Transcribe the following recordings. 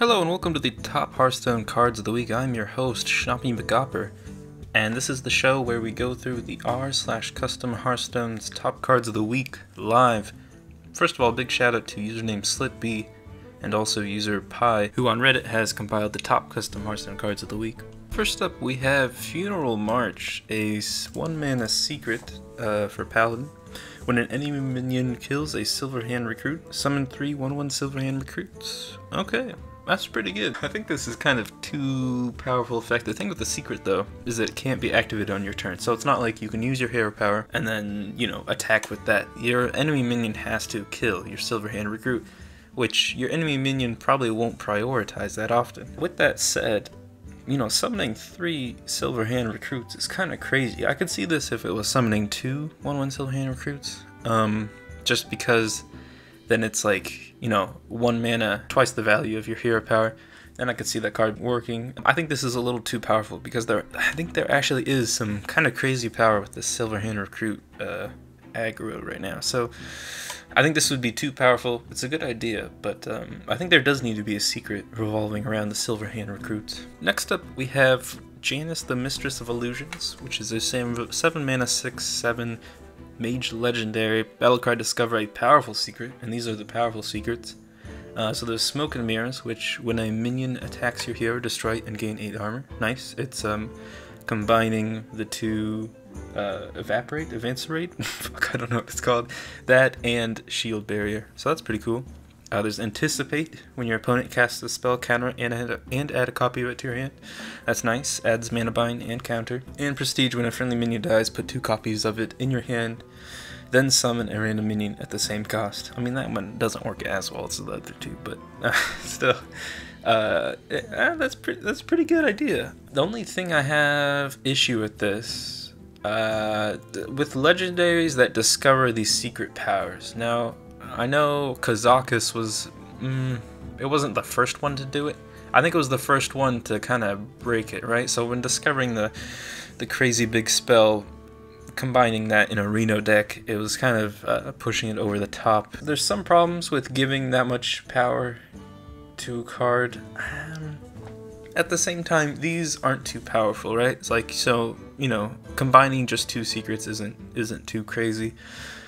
Hello and welcome to the Top Hearthstone Cards of the Week. I'm your host, Shoppy McGopper, and this is the show where we go through the r/custom Hearthstone's top cards of the week live. First of all, big shout out to username SlitB and also user Pi, who on Reddit has compiled the top custom Hearthstone cards of the week. First up, we have Funeral March, a 1-mana secret for Paladin. When an enemy minion kills a Silverhand recruit, summon 3 1/1 Silverhand recruits. Okay. That's pretty good. I think this is kind of too powerful effect. The thing with the secret though is that it can't be activated on your turn. So it's not like you can use your hero power and then, attack with that. Your enemy minion has to kill your Silverhand recruit, which your enemy minion probably won't prioritize that often. With that said, summoning 3 Silverhand recruits is kind of crazy. I could see this if it was summoning 2 1/1 Silverhand recruits. Just because then it's like, 1 mana, twice the value of your hero power, and I could see that card working. I think this is a little too powerful because I think there actually is some kind of crazy power with the Silverhand recruit aggro right now. So I think this would be too powerful. It's a good idea, but I think there does need to be a secret revolving around the Silverhand recruits. Next up, we have Janice, the Mistress of Illusions, which is a 7 mana 6/7 Mage Legendary. Battlecry, discover a powerful secret, and these are the powerful secrets. So there's Smoke and Mirrors, which when a minion attacks your hero, destroy and gain 8 armor. Nice. It's combining the two evaporate? Fuck, I don't know what it's called. That and Shield Barrier. So that's pretty cool. There's Anticipate, when your opponent casts a spell, counter it, and add a copy of it to your hand. That's nice, adds mana bind and counter. And Prestige, when a friendly minion dies, put 2 copies of it in your hand, then summon a random minion at the same cost. I mean, that one doesn't work as well as the other two, but still. That's pretty good idea. The only thing I have issue with this, with legendaries that discover these secret powers. Now, I know Kazakus was, it wasn't the first one to do it. I think it was the first one to kind of break it, right? So when discovering the crazy big spell, combining that in a Reno deck, it was kind of pushing it over the top. There's some problems with giving that much power to a card. At the same time, these aren't too powerful, right? It's like, so, combining just 2 secrets isn't too crazy.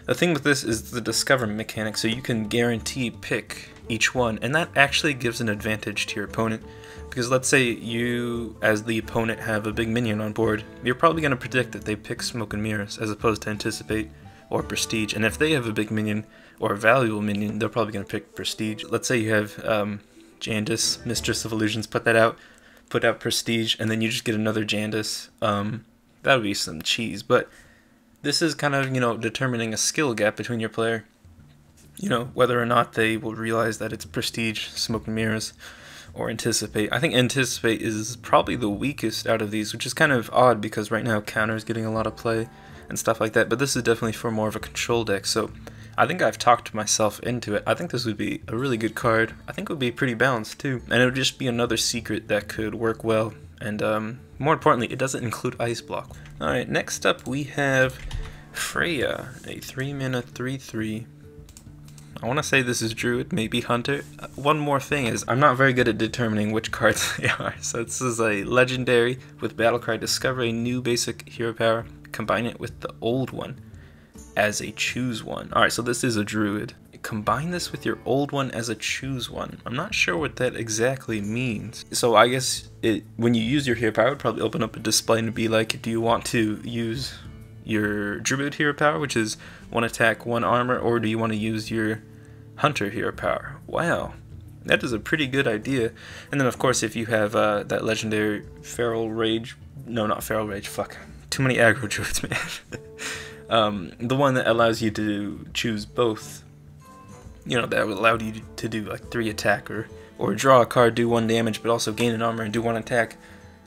The thing with this is the discover mechanic, so you can guarantee pick each one, and that actually gives an advantage to your opponent. Because let's say you, as the opponent, have a big minion on board, you're probably going to predict that they pick Smoke and Mirrors as opposed to Anticipate or Prestige. And if they have a big minion or a valuable minion, they're probably going to pick Prestige. Let's say you have Jandis, Mistress of Illusions, put out Prestige, and then you just get another Jandis. That would be some cheese, but this is kind of, determining a skill gap between your player. Whether or not they will realize that it's Prestige, Smoke and Mirrors, or Anticipate. I think Anticipate is probably the weakest out of these, which is kind of odd because right now Counter is getting a lot of play and stuff like that, but this is definitely for more of a control deck, so I think I've talked myself into it. I think this would be a really good card. I think it would be pretty balanced too, and it would just be another secret that could work well, and more importantly, it doesn't include Ice Block. Alright, next up we have Freya, a 3 mana 3/3. I want to say this is Druid, maybe Hunter. One more thing is, I'm not very good at determining which cards they are. So this is a legendary with Battlecry, discover a new basic hero power, combine it with the old one as a choose one. Alright, so this is a Druid. Combine this with your old one as a choose one. I'm not sure what that exactly means. So I guess when you use your hero power, it would probably open up a display and be like, do you want to use your Druid hero power, which is 1 attack, 1 armor, or do you want to use your Hunter hero power? Wow, that is a pretty good idea. And then of course, if you have that legendary Feral Rage, no, not Feral Rage, fuck, too many aggro druids, man. The one that allows you to choose both, that would allow you to do like 3 attack or draw a card, do 1 damage, but also gain an armor and do 1 attack.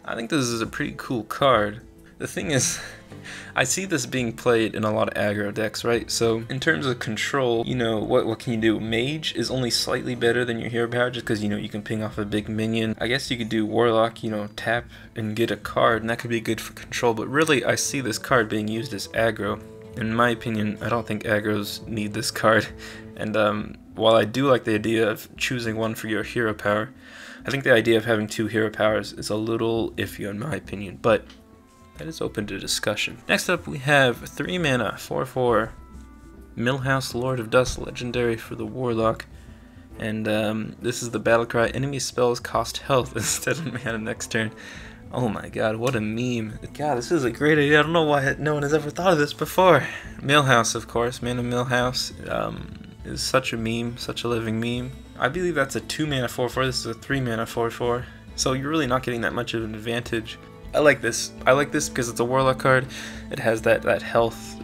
I think this is a pretty cool card. The thing is, I see this being played in a lot of aggro decks, right? So in terms of control, what can you do? Mage is only slightly better than your hero power just because, you can ping off a big minion. I guess you could do Warlock, tap and get a card, and that could be good for control, but really I see this card being used as aggro. In my opinion, I don't think aggros need this card, and while I do like the idea of choosing one for your hero power, I think the idea of having 2 hero powers is a little iffy in my opinion, but that is open to discussion. Next up we have 3 mana, 4/4, Millhouse Lord of Dust, legendary for the Warlock. And this is the battle cry, enemy spells cost health instead of mana next turn. Oh my god, what a meme. God, this is a great idea. I don't know why no one has ever thought of this before. Millhouse, of course. Mana Millhouse is such a meme, such a living meme. I believe that's a 2 mana 4/4. This is a 3 mana 4/4. So you're really not getting that much of an advantage. I like this. I like this because it's a Warlock card. It has that health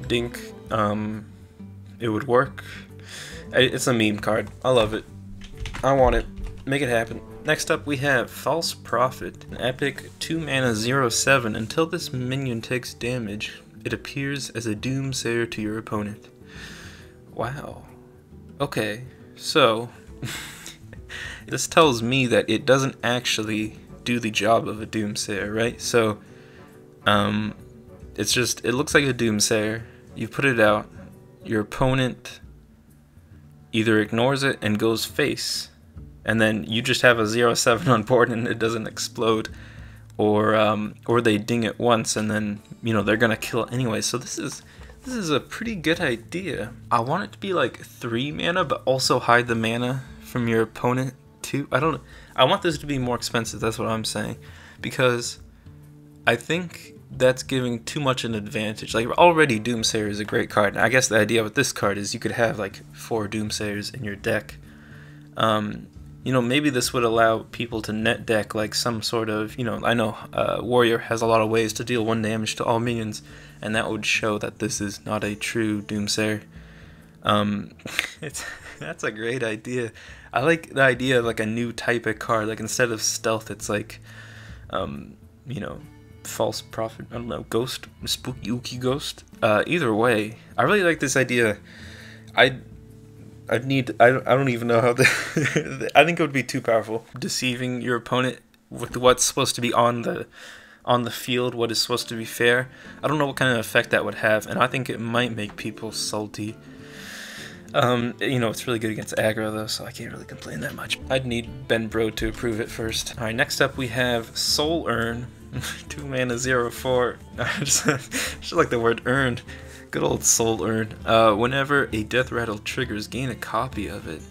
dink. It would work. It's a meme card. I love it. I want it. Make it happen. Next up we have False Prophet, an epic 2 mana 0/7. Until this minion takes damage, it appears as a Doomsayer to your opponent. Wow. Okay, so this tells me that it doesn't actually do the job of a Doomsayer, right? So it's just, it looks like a Doomsayer. You put it out, your opponent either ignores it and goes face, and then you just have a 0/7 on board and it doesn't explode, or they ding it once and then, you know, they're gonna kill it anyway. So this is a pretty good idea. I want it to be like 3 mana, but also hide the mana from your opponent too. I want this to be more expensive, that's what I'm saying, because I think that's giving too much an advantage. Like, already Doomsayer is a great card, and I guess the idea with this card is you could have like 4 Doomsayers in your deck. You know, maybe this would allow people to net deck like some sort of, you know, I know Warrior has a lot of ways to deal 1 damage to all minions, and that would show that this is not a true Doomsayer. That's a great idea. I like the idea of like a new type of card. Like, instead of stealth, it's like, you know, False Prophet. I don't know, Ghost, Spooky Ghost. Either way, I really like this idea. I don't even know how I think it would be too powerful. Deceiving your opponent with what's supposed to be on the field, what is supposed to be fair. I don't know what kind of effect that would have, and I think it might make people salty. You know, it's really good against aggro though, so I can't really complain that much. I'd need Ben Bro to approve it first. Alright, next up we have Soul Urn. 2 mana 0/4. I just like the word earned. Good old Soul Urn. Whenever a death rattle triggers, gain a copy of it.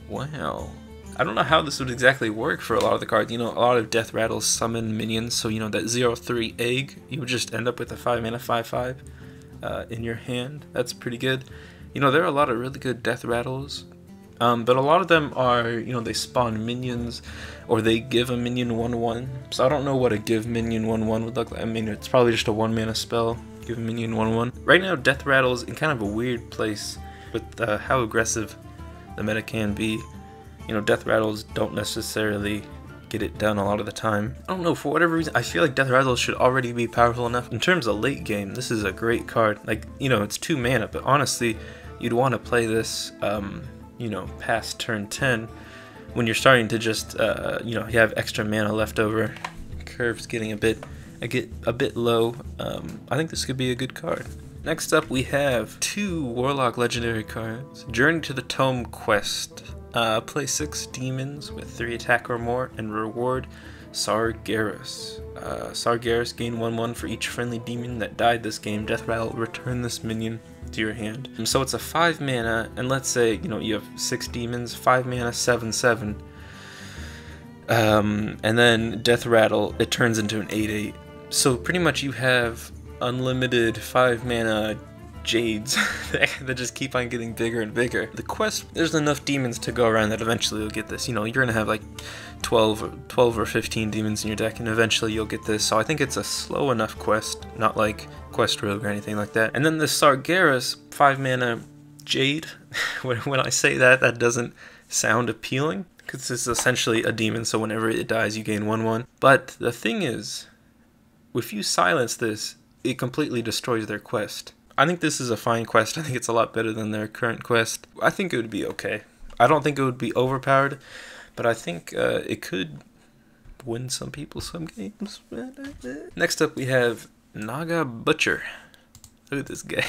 Wow. I don't know how this would exactly work for a lot of the cards. You know, a lot of death rattles summon minions, so you know that 0/3 egg, you would just end up with a 5 mana 5/5 in your hand. That's pretty good. You know, there are a lot of really good death rattles, but a lot of them are, you know, they spawn minions, or they give a minion 1/1. So I don't know what a give minion 1/1 would look like. I mean, it's probably just a 1 mana spell. Give a minion 1/1. Right now, death rattles in kind of a weird place with how aggressive the meta can be. You know, death rattles don't necessarily get it done a lot of the time. I don't know, for whatever reason, I feel like death rattles should already be powerful enough. In terms of late game, this is a great card. Like, you know, it's 2 mana, but honestly, you'd want to play this, you know, past turn 10, when you're starting to just, you know, you have extra mana left over. Curve's getting a bit low. I think this could be a good card. Next up, we have 2 Warlock legendary cards. Journey to the Tome Quest. Play 6 demons with 3 attack or more, and reward Sargeras. Sargeras, gain 1/1 for each friendly demon that died this game. Death rattle, return this minion to your hand. And so it's a 5 mana, and let's say, you know, you have 6 demons, 5 mana, 7/7. And then death rattle, it turns into an 8/8. So pretty much you have unlimited 5 mana jades that just keep on getting bigger and bigger. The quest, there's enough demons to go around that eventually you'll get this. You know, you're gonna have like 12 or 15 demons in your deck, and eventually you'll get this. So I think it's a slow enough quest, not like Quest Rogue or anything like that. And then the Sargeras 5 mana jade. When I say that, that doesn't sound appealing, because it's essentially a demon, so whenever it dies you gain 1/1. But the thing is, if you silence this, it completely destroys their quest. I think this is a fine quest. I think it's a lot better than their current quest. I think it would be okay. I don't think it would be overpowered, but I think it could win some people some games. Next up we have Naga Butcher. Look at this guy.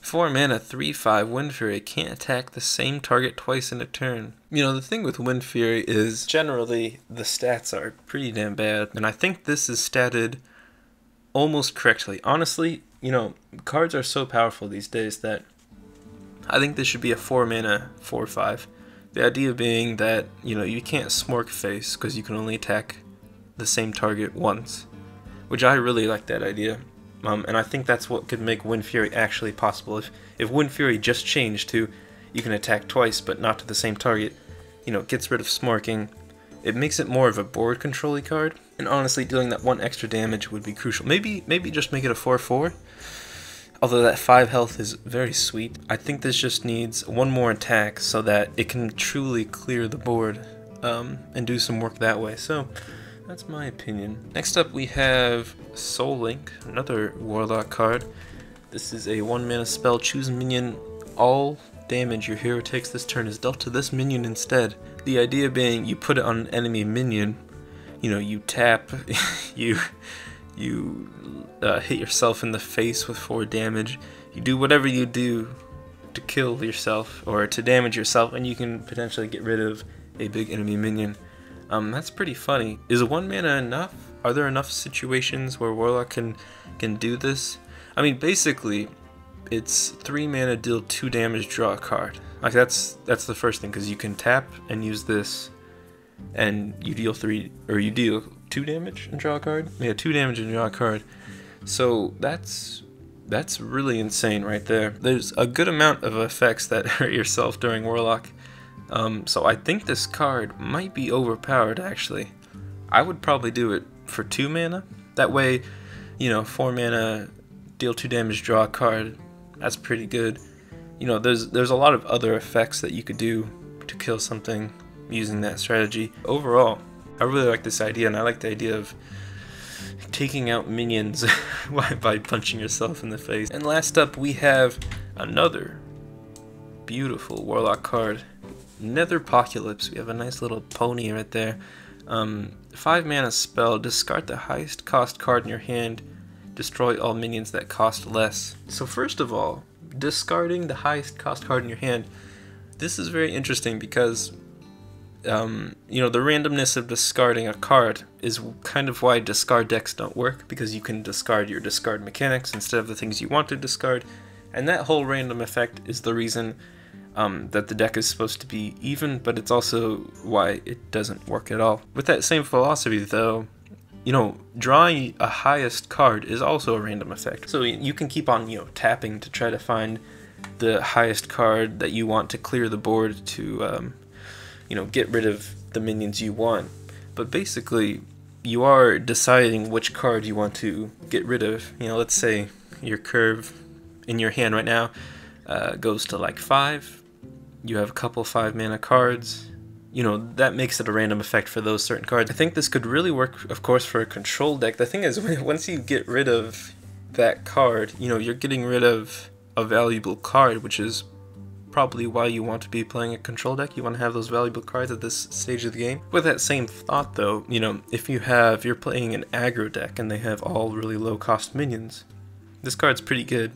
4 mana, 3/5 Wind Fury can't attack the same target twice in a turn. You know, the thing with Wind Fury is generally the stats are pretty damn bad, and I think this is statted almost correctly. Honestly, you know, cards are so powerful these days that I think this should be a 4 mana, 4/5. The idea being that, you know, you can't Smork Face because you can only attack the same target once, which I really like that idea. And I think that's what could make Wind Fury actually possible. If Wind Fury just changed to you can attack twice but not to the same target, you know, it gets rid of smorking, it makes it more of a board control-y card, and honestly dealing that 1 extra damage would be crucial. Maybe just make it a 4/4, although that 5 health is very sweet. I think this just needs 1 more attack so that it can truly clear the board and do some work that way. So that's my opinion. Next up we have Soul Link, another Warlock card. This is a 1 mana spell. Choose minion. All damage your hero takes this turn is dealt to this minion instead. The idea being you put it on an enemy minion, you know, you tap, you hit yourself in the face with 4 damage, you do whatever you do to kill yourself or to damage yourself, and you can potentially get rid of a big enemy minion. That's pretty funny. Is 1 mana enough? Are there enough situations where Warlock can do this? I mean, basically, it's 3 mana, deal 2 damage, draw a card. Like that's the first thing, because you can tap and use this, and you deal 2 damage and draw a card. Yeah, 2 damage and draw a card. So that's really insane right there. There's a good amount of effects that hurt yourself during Warlock. So I think this card might be overpowered actually. I would probably do it for 2 mana. That way, you know, 4 mana, deal 2 damage, draw a card. That's pretty good. You know, there's a lot of other effects that you could do to kill something using that strategy. Overall, I really like this idea, and I like the idea of taking out minions by punching yourself in the face. And last up we have another beautiful Warlock card, Netherpocalypse. We have a nice little pony right there. 5 mana spell, discard the highest cost card in your hand, destroy all minions that cost less. So first of all, discarding the highest cost card in your hand, this is very interesting because you know, the randomness of discarding a card is kind of why discard decks don't work, because you can discard your discard mechanics instead of the things you want to discard, and that whole random effect is the reason that the deck is supposed to be even, but it's also why it doesn't work at all. With that same philosophy though, you know, drawing a highest card is also a random effect. So you can keep on, you know, tapping to try to find the highest card that you want to clear the board to, you know, get rid of the minions you want. But basically, you are deciding which card you want to get rid of. You know, let's say your curve in your hand right now goes to like 5. You have a couple 5 mana cards. You know, that makes it a random effect for those certain cards. I think this could really work, of course, for a control deck. The thing is, once you get rid of that card, you know, you're getting rid of a valuable card, which is probably why you want to be playing a control deck. You want to have those valuable cards at this stage of the game. With that same thought though, you know, if you're playing an aggro deck and they have all really low cost minions, this card's pretty good.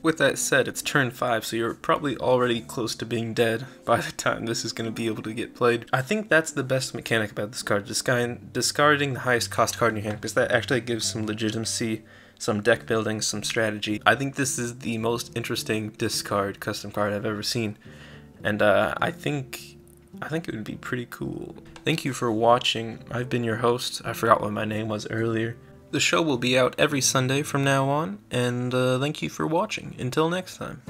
With that said, it's turn 5, so you're probably already close to being dead by the time this is going to be able to get played. I think that's the best mechanic about this card, discarding the highest cost card in your hand, because that actually gives some legitimacy, some deck building, some strategy. I think this is the most interesting discard custom card I've ever seen, and I think it would be pretty cool. Thank you for watching. I've been your host. I forgot what my name was earlier. The show will be out every Sunday from now on, and thank you for watching. Until next time.